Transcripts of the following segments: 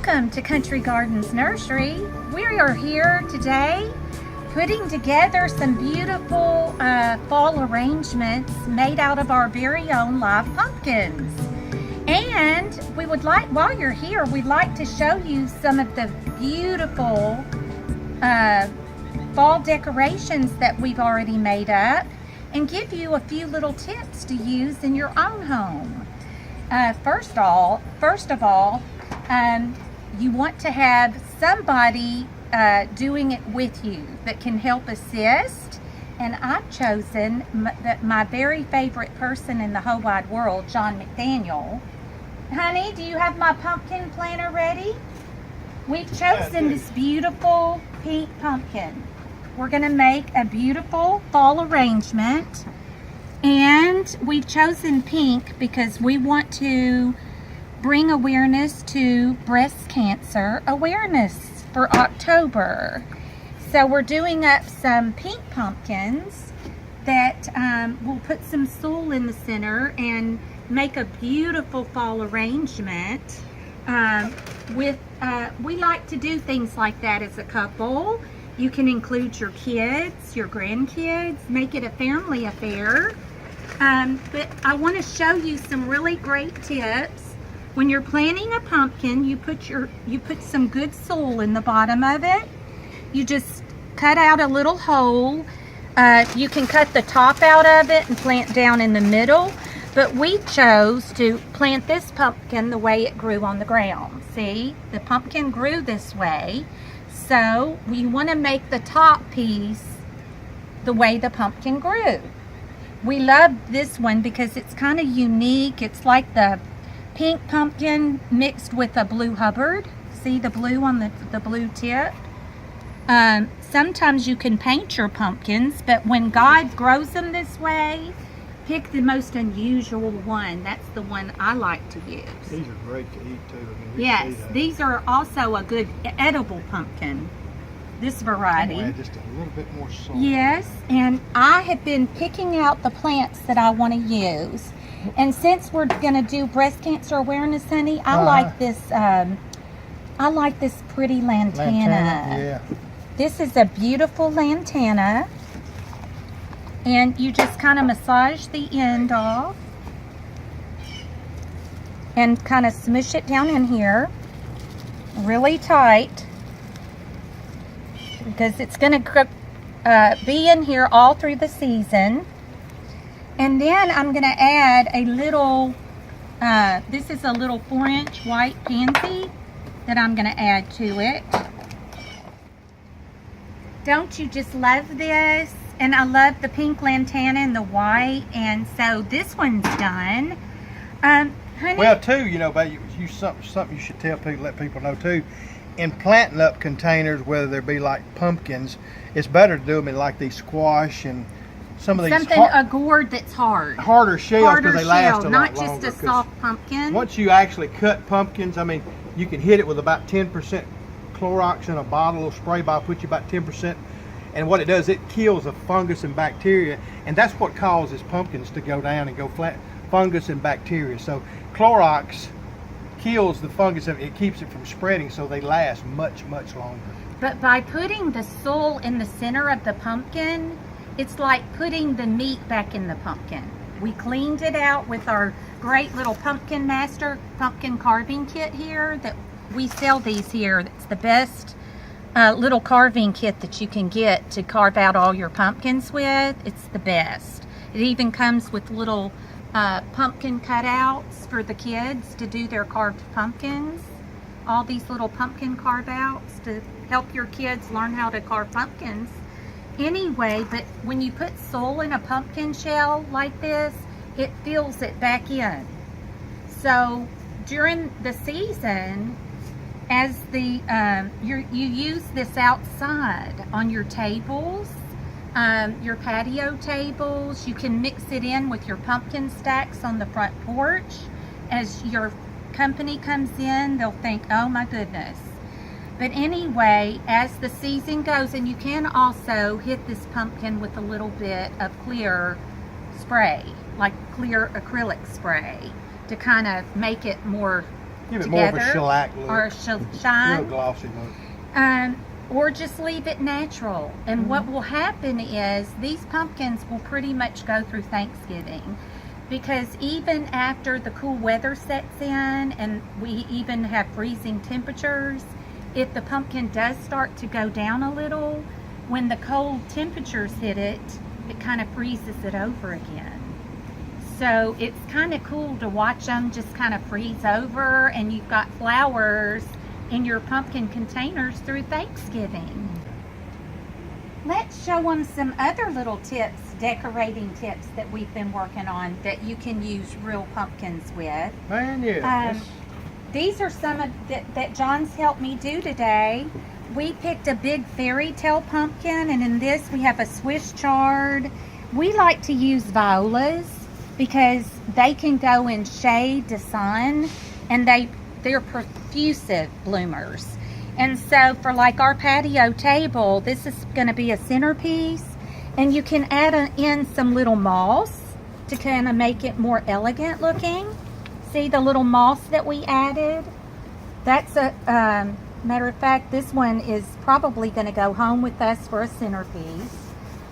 Welcome to Country Gardens Nursery. We are here today putting together some beautiful fall arrangements made out of our very own live pumpkins. And we would like, while you're here, we'd like to show you some of the beautiful fall decorations that we've already made up and give you a few little tips to use in your own home. First of all, you want to have somebody doing it with you that can help assist. And I've chosen my very favorite person in the whole wide world, John McDaniel. Honey, do you have my pumpkin planter ready? We've chosen this beautiful pink pumpkin. We're going to make a beautiful fall arrangement. And we've chosen pink because we want to bring awareness to breast cancer awareness for October. So we're doing up some pink pumpkins that we'll put some soul in the center and make a beautiful fall arrangement. We like to do things like that as a couple. You can include your kids, your grandkids, make it a family affair. But I want to show you some really great tips. When you're planting a pumpkin, you put some good soil in the bottom of it. You just cut out a little hole. You can cut the top out of it and plant down in the middle. But we chose to plant this pumpkin the way it grew on the ground. See, the pumpkin grew this way. So we want to make the top piece the way the pumpkin grew. We love this one because it's kind of unique. It's like the pink pumpkin mixed with a blue Hubbard. See the blue on the blue tip? Sometimes you can paint your pumpkins, but when God grows them this way, pick the most unusual one. That's the one I like to use. These are great to eat too. I mean, yes, these are also a good edible pumpkin. This variety. I'm gonna add just a little bit more salt. Yes, and I have been picking out the plants that I want to use. And since we're going to do breast cancer awareness, honey, I like this. I like this pretty lantana. Yeah. This is a beautiful lantana, and you just kind of massage the end off and kind of smush it down in here, really tight. Because it's going to be in here all through the season. And then I'm going to add a little, this is a little 4-inch white pansy that I'm going to add to it. Don't you just love this? And I love the pink lantana and the white. And so this one's done. Honey? Well, too, you know, but something you should tell people, let people know too. In planting up containers, whether they be like pumpkins, it's better to do them in like these squash and some of these a gourd that's harder shells because they last a lot not longer. just a soft pumpkin. Once you actually cut pumpkins, I mean, you can hit it with about 10% Clorox in a bottle, a spray bottle, put you about 10%, and what it does, it kills the fungus and bacteria, and that's what causes pumpkins to go down and go flat, fungus and bacteria. So Clorox kills the fungus, it keeps it from spreading, so they last much longer. But by putting the soul in the center of the pumpkin, it's like putting the meat back in the pumpkin. We cleaned it out with our great little Pumpkin Master pumpkin carving kit here. That we sell these here. It's the best little carving kit that you can get to carve out all your pumpkins with. It's the best. It even comes with little pumpkin cutouts for the kids to do their carved pumpkins. All these little pumpkin carve outs to help your kids learn how to carve pumpkins. Anyway, but when you put soul in a pumpkin shell like this, it fills it back in. So during the season, as the you use this outside on your tables, your patio tables. You can mix it in with your pumpkin stacks on the front porch. As your company comes in, they'll think, oh my goodness. But anyway, as the season goes, and you can also hit this pumpkin with a little bit of clear spray, like clear acrylic spray, to kind of make it more Give it together, more of a shellac look. or Real shine, glossy look. or just leave it natural. And what will happen is these pumpkins will pretty much go through Thanksgiving, because even after the cool weather sets in and we even have freezing temperatures, if the pumpkin does start to go down a little, when the cold temperatures hit it, it kind of freezes it over again. So it's kind of cool to watch them just kind of freeze over, and you've got flowers in your pumpkin containers through Thanksgiving. Let's show them some other little tips, decorating tips that we've been working on that you can use real pumpkins with. Man, yeah. These are some of that John's helped me do today. We picked a big fairy tale pumpkin, and in this we have a Swiss chard. We like to use violas because they can go in shade to sun, and they're profusive bloomers. And so for like our patio table, this is going to be a centerpiece, and you can add in some little moss to kind of make it more elegant looking. See the little moss that we added? That's a matter of fact, this one is probably going to go home with us for a centerpiece.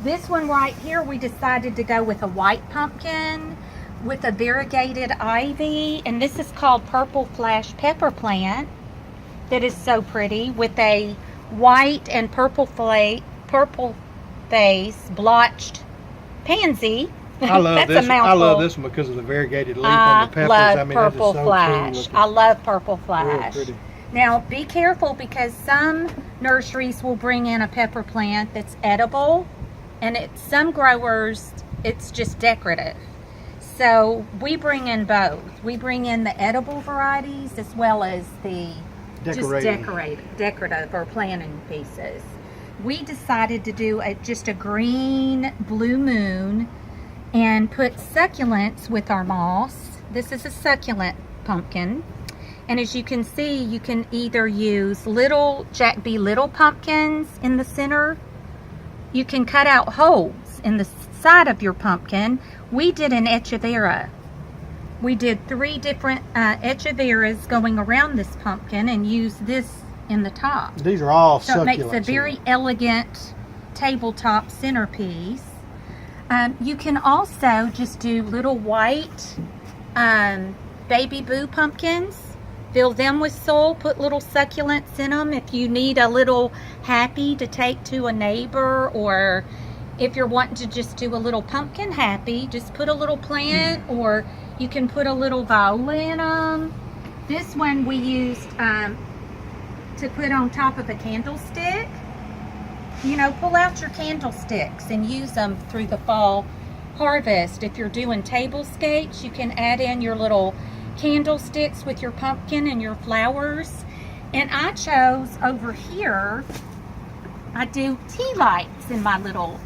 This one right here, we decided to go with a white pumpkin with a variegated ivy, and this is called Purple Flash Pepper Plant. That is so pretty, with a white and purple face blotched pansy. I love That's this. a mouthful. I love this one because of the variegated leaf on the peppers. I love I mean, Purple that is so Flash. cool looking. I love Purple Real Flash. pretty. Now, be careful, because some nurseries will bring in a pepper plant that's edible, and some growers, it's just decorative. So we bring in both. We bring in the edible varieties as well as the decorative or planting pieces. We decided to do just a green blue moon and put succulents with our moss. This is a succulent pumpkin. And as you can see, you can either use little Jack B. Little pumpkins in the center. You can cut out holes in the side of your pumpkin. We did an echeveria. We did 3 different echeveras going around this pumpkin and used this in the top. These are all so succulents. It makes a very elegant tabletop centerpiece. You can also just do little white baby boo pumpkins. Fill them with soil, put little succulents in them. If you need a little happy to take to a neighbor, or if you're wanting to just do a little pumpkin happy, just put a little plant, or you can put a little viola in them. This one we used to put on top of a candlestick. You know, pull out your candlesticks and use them through the fall harvest. If you're doing tablescapes, you can add in your little candlesticks with your pumpkin and your flowers. And I chose over here, I do tea lights in my little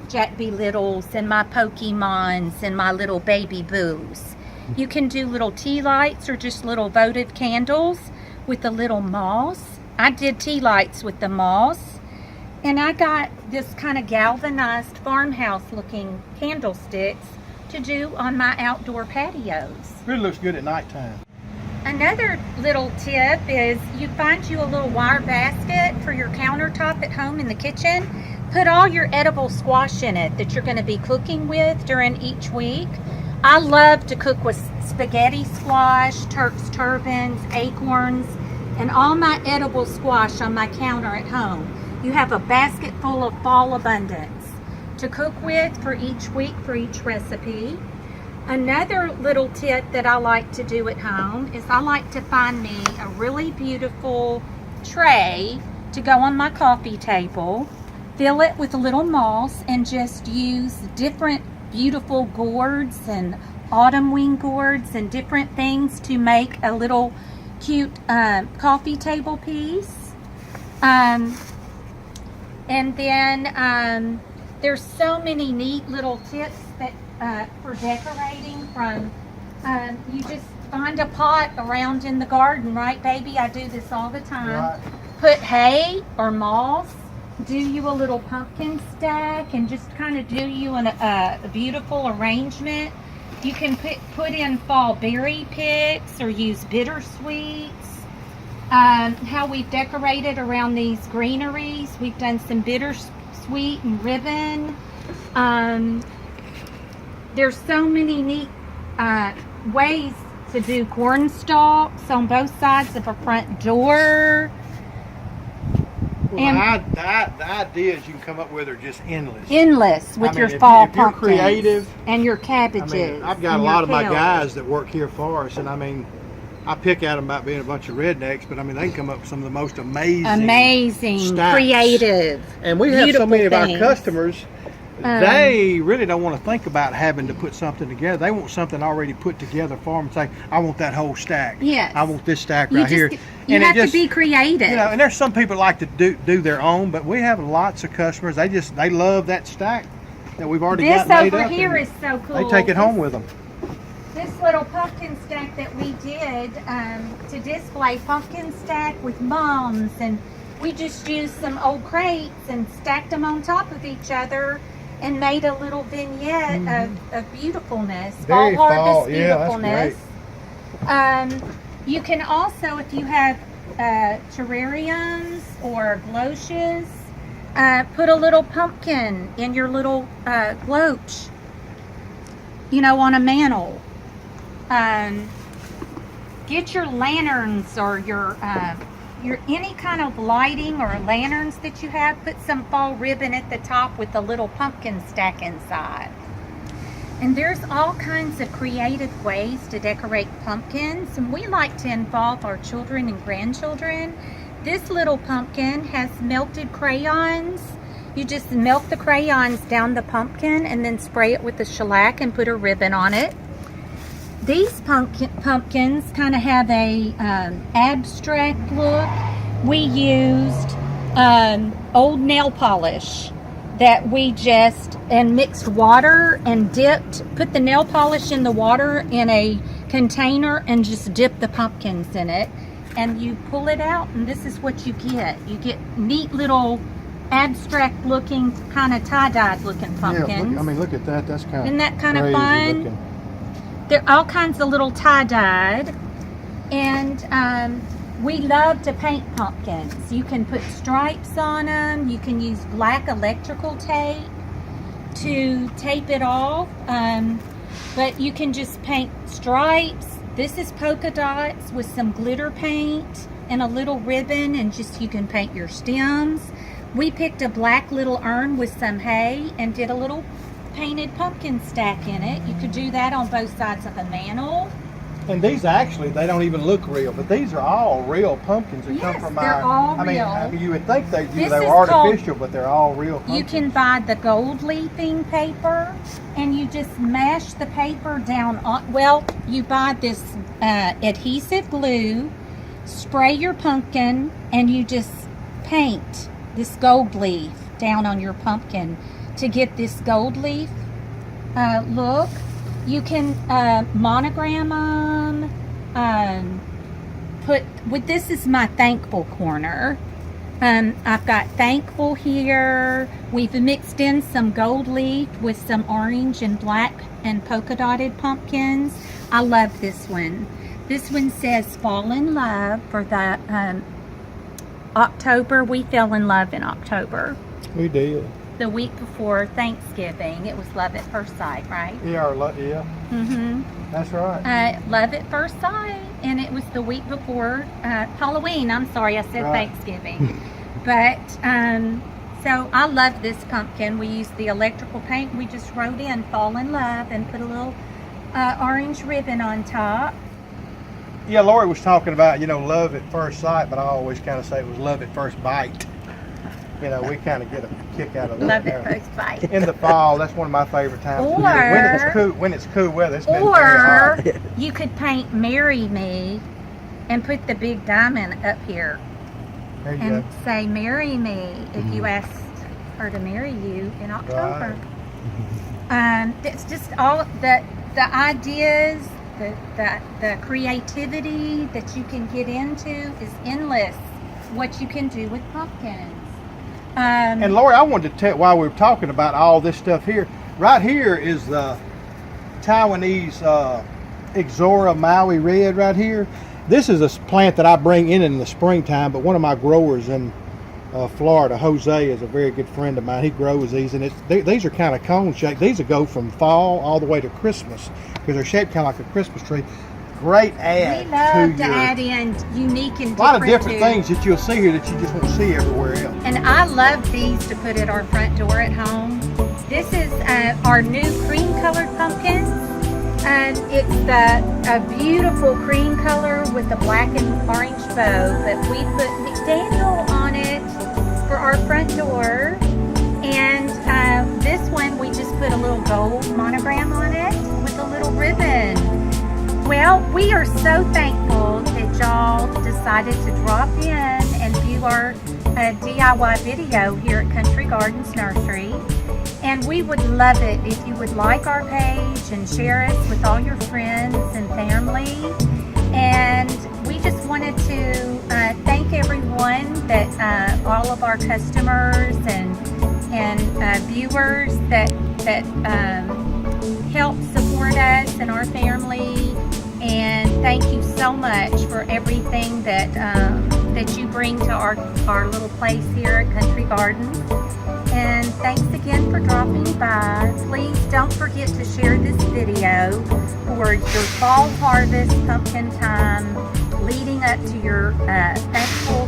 Jack B. Littles and my Pokemons and my little baby boos. You can do little tea lights or just little votive candles with the little moss. I did tea lights with the moss, and I got this kind of galvanized farmhouse looking candlesticks to do on my outdoor patios. Really looks good at nighttime. Another little tip is you find you a little wire basket for your countertop at home in the kitchen. Put all your edible squash in it that you're going to be cooking with during each week. I love to cook with spaghetti squash, Turk's turbans, acorns, and all my edible squash on my counter at home. You have a basket full of fall abundance to cook with for each week, for each recipe. Another little tip that I like to do at home is I like to find me a really beautiful tray to go on my coffee table, fill it with a little moss, and just use different beautiful gourds and autumn wing gourds and different things to make a little cute coffee table piece. And then there's so many neat little tips that for decorating. From you just find a pot around in the garden, right, baby? I do this all the time. Right. Put hay or moss, do you a little pumpkin stack, and just kind of do you a beautiful arrangement. You can put in fall berry picks or use bittersweets. How we've decorated around these greeneries. We've done some bittersweet and ribbon. There's so many neat ways to do corn stalks on both sides of a front door. Well, And the ideas you can come up with are just endless. endless with I mean, your if fall if you're pumpkins creative, and your I cabbages. mean, I've got a and lot your of my kale. guys that work here for us, and I mean, I pick at them about being a bunch of rednecks, but I mean, they can come up with some of the most amazing stacks. creative. And we have so beautiful many of our things. customers, they really don't want to think about having to put something together. They want something already put together for them. Say, I want that whole stack. Yes. I want this stack You right here. You have to be creative. You know, and there's some people like to do their own, but we have lots of customers. They love that stack that we've already This got made over up. here and is so cool. They take it home with them. This little pumpkin stack that we did to display pumpkin stack with moms, and we just used some old crates and stacked them on top of each other and made a little vignette of beautifulness, Very fall harvest fall. Yeah, that's beautifulness. You can also, if you have terrariums or gloches, put a little pumpkin in your little gloche, you know, on a mantle. Get your lanterns or your any kind of lighting or lanterns that you have, put some fall ribbon at the top with a little pumpkin stack inside. And there's all kinds of creative ways to decorate pumpkins, and we like to involve our children and grandchildren. This little pumpkin has melted crayons. You just melt the crayons down the pumpkin and then spray it with the shellac and put a ribbon on it. These pumpkins kind of have a abstract look. We used old nail polish that we just mixed water and put the nail polish in the water in a container and just dip the pumpkins in it. And you pull it out, and this is what you get. You get neat little abstract looking, kind of tie-dyed looking pumpkins. Yeah, look at that. That's kind of Isn't that kind of crazy fun? looking. They're all kinds of little tie-dyed, and we love to paint pumpkins. You can put stripes on them. You can use black electrical tape to tape it off, but you can just paint stripes. This is polka dots with some glitter paint and a little ribbon, and just you can paint your stems. We picked a black little urn with some hay and did a little painted pumpkin stack in it. You could do that on both sides of a mantle. And these actually, they don't even look real, but these are all real pumpkins that come from they're all I real. mean, you would think they This were is artificial, but they're all real pumpkins. You can buy the gold leafing paper, and you just mash the paper down on, well, you buy this adhesive glue, spray your pumpkin, and you just paint this gold leaf down on your pumpkin to get this gold leaf look. You can monogram them. This is my thankful corner. I've got thankful here. We've mixed in some gold leaf with some orange and black and polka dotted pumpkins. I love this one. This one says fall in love for the October. We fell in love in October. We did. The week before Thanksgiving. It was love at first sight, right? Yeah, yeah. Mm-hmm. That's right. Love at first sight, and it was the week before Halloween. I'm sorry, I said Right. Thanksgiving. But so I love this pumpkin. We used the electrical paint. We just wrote in fall in love and put a little orange ribbon on top. Yeah, Lori was talking about, love at first sight, but I always kind of say it was love at first bite. We kind of get a kick out of that. Love at first bite. In the fall, that's one of my favorite times. Or- when it's cool weather, it's been very Or hot. you could paint Marry Me and put the big diamond up here There you and go. say marry me if you asked her to marry you in October. It's just all the ideas, the creativity that you can get into is endless. What you can do with pumpkins. And Lori, I wanted to tell, while we were talking about all this stuff here, right here is the Taiwanese Ixora Maui Red right here. This is a plant that I bring in the springtime, but one of my growers in Florida, Jose, is a very good friend of mine. He grows these, and these are kind of cone shaped. These will go from fall all the way to Christmas because they're shaped kind of like a Christmas tree. Great add. We love to your, add in unique and a lot of different too. things that you'll see here that you just won't see everywhere else. And I love these to put at our front door at home. This is our new cream colored pumpkin. And it's a beautiful cream color with a black and orange bow, but we put McDaniel on it for our front door. And this one, we just put a little gold monogram on it with a little ribbon. Well, we are so thankful that y'all decided to drop in and view our DIY video here at Country Gardens Nursery. And we would love it if you would like our page and share us with all your friends and family. And we just wanted to thank everyone that all of our customers and viewers that help support us and our family. And thank you so much for everything that that you bring to our little place here at Country Gardens. And thanks again for dropping by. Please don't forget to share this video for your fall harvest pumpkin time leading up to your thankful